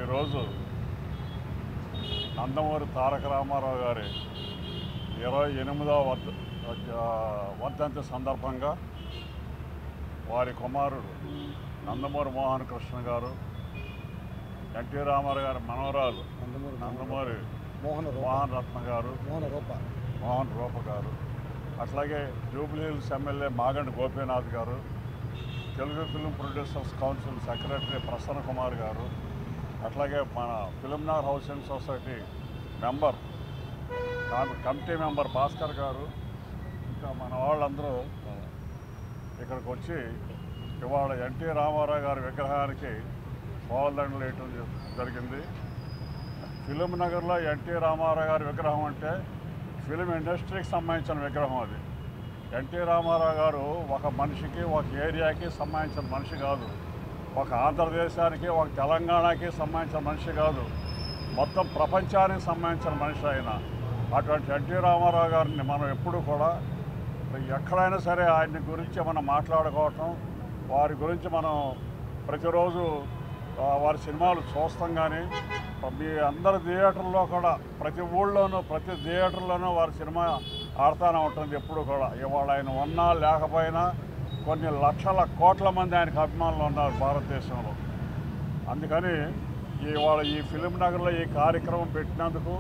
ఈరోజు నందమూరి తారక రామారావు గారి 28వ వర్ధంతి సందర్భంగా వారి కుమారుడు నందమూరి మోహన్ కృష్ణ గారు, ఎన్టీ రామారావు గారి మనవరాలు నందమూరి మోహన్ రత్న గారు, మోహన్ రూప గారు, అట్లాగే జూబ్లీ హిల్స్ ఎమ్మెల్యే మాగంటి గోపీనాథ్ గారు, Telugu film producers council secretary Prasanna Kumar గారు, అట్లాగే మన Filmnagar housing society member committee member Bhaskar గారు, ఇంకా మన వాళ్ళందరూ ఇక్కడికి వచ్చి ఇవాళ ఎన్టీ రామారావు గారి విగ్రహానికి పూలదండలు వేయటం జరిగింది. ఫిల్మ్నగర్లో ఎన్టీ రామారావు గారి విగ్రహం అంటే ఫిల్మ్ ఇండస్ట్రీకి సంబంధించిన విగ్రహం. అది ఎన్టీ రామారావు గారు ఒక మనిషికి, ఒక ఏరియాకి సంబంధించిన మనిషి కాదు, ఒక ఆంధ్రదేశానికి, ఒక తెలంగాణకి సంబంధించిన మనిషి కాదు, మొత్తం ప్రపంచానికి సంబంధించిన మనిషి ఆయన. అటువంటి ఎన్టీ రామారావు గారిని మనం ఎప్పుడు కూడా ఎక్కడైనా సరే ఆయన గురించి మనం మాట్లాడుకోవటం, వారి గురించి మనం ప్రతిరోజు వారి సినిమాలు చూస్తాం. కానీ మీ అందరి థియేటర్లో కూడా ప్రతి ఊళ్ళోనూ ప్రతి థియేటర్లోనూ వారి సినిమా ఆడుతూనే ఉంటుంది ఎప్పుడు కూడా. ఇవాళ ఆయన ఉన్నా లేకపోయినా కొన్ని లక్షల కోట్ల మంది ఆయనకు అభిమానులు ఉన్నారు భారతదేశంలో. అందుకని ఇవాళ ఈ ఫిల్మ్నగర్లో ఈ కార్యక్రమం పెట్టినందుకు,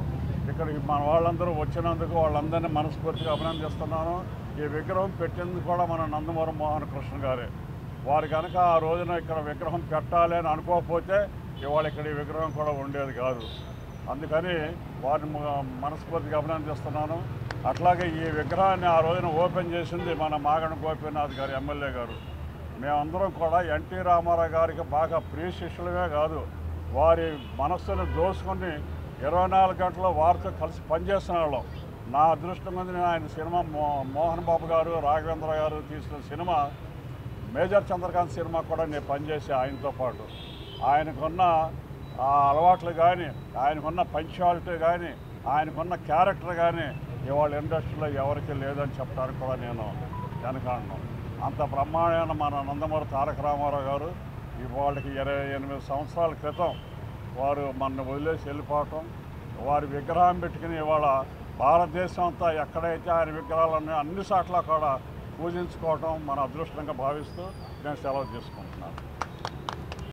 ఇక్కడికి మన వాళ్ళందరూ వచ్చినందుకు వాళ్ళందరినీ మనస్ఫూర్తిగా అభినందిస్తున్నాను. ఈ విగ్రహం పెట్టినందుకు కూడా మన నందమూరి మోహన్ కృష్ణ గారే. వారు కనుక ఆ రోజున ఇక్కడ విగ్రహం పెట్టాలి అని అనుకోకపోతే ఇవాళ ఇక్కడ ఈ విగ్రహం కూడా ఉండేది కాదు. అందుకని వారిని మనస్ఫూర్తిగా అభినందిస్తున్నాను. అట్లాగే ఈ విగ్రహాన్ని ఆ రోజున ఓపెన్ చేసింది మన మాగంటి గోపీనాథ్ గారు, ఎమ్మెల్యే గారు. మేమందరం కూడా ఎన్టీ రామారావు గారికి బాగా ప్రియ శిష్యులమే కాదు, వారి మనస్సును దోసుకొని 24 గంటలు వారితో కలిసి పనిచేస్తున్న వాళ్ళం. నా అదృష్టం మీద నేను ఆయన సినిమా మోహన్ బాబు గారు, రాఘవేంద్ర గారు తీసిన సినిమా మేజర్ చంద్రకాంత్ సినిమా కూడా నేను పనిచేసే ఆయనతో పాటు. ఆయనకున్న ఆ అలవాట్లు కానీ, ఆయనకున్న పంక్చువాలిటీ కానీ, ఆయనకున్న క్యారెక్టర్ కానీ ఇవాళ ఇండస్ట్రీలో ఎవరికి లేదని చెప్పడానికి కూడా నేను వెనకాడను. అంత బ్రహ్మాండమైన మన నందమూరి తారక రామారావు గారు ఇవాళకి 28 సంవత్సరాల క్రితం వారు మన వదిలేసి వెళ్ళిపోవటం, వారి విగ్రహం పెట్టుకుని ఇవాళ భారతదేశం అంతా ఎక్కడైతే ఆయన విగ్రహాలు అన్ని చోట్ల కూడా పూజించుకోవటం మన అదృష్టంగా భావిస్తూ నేను సెలవు తీసుకుంటున్నాను.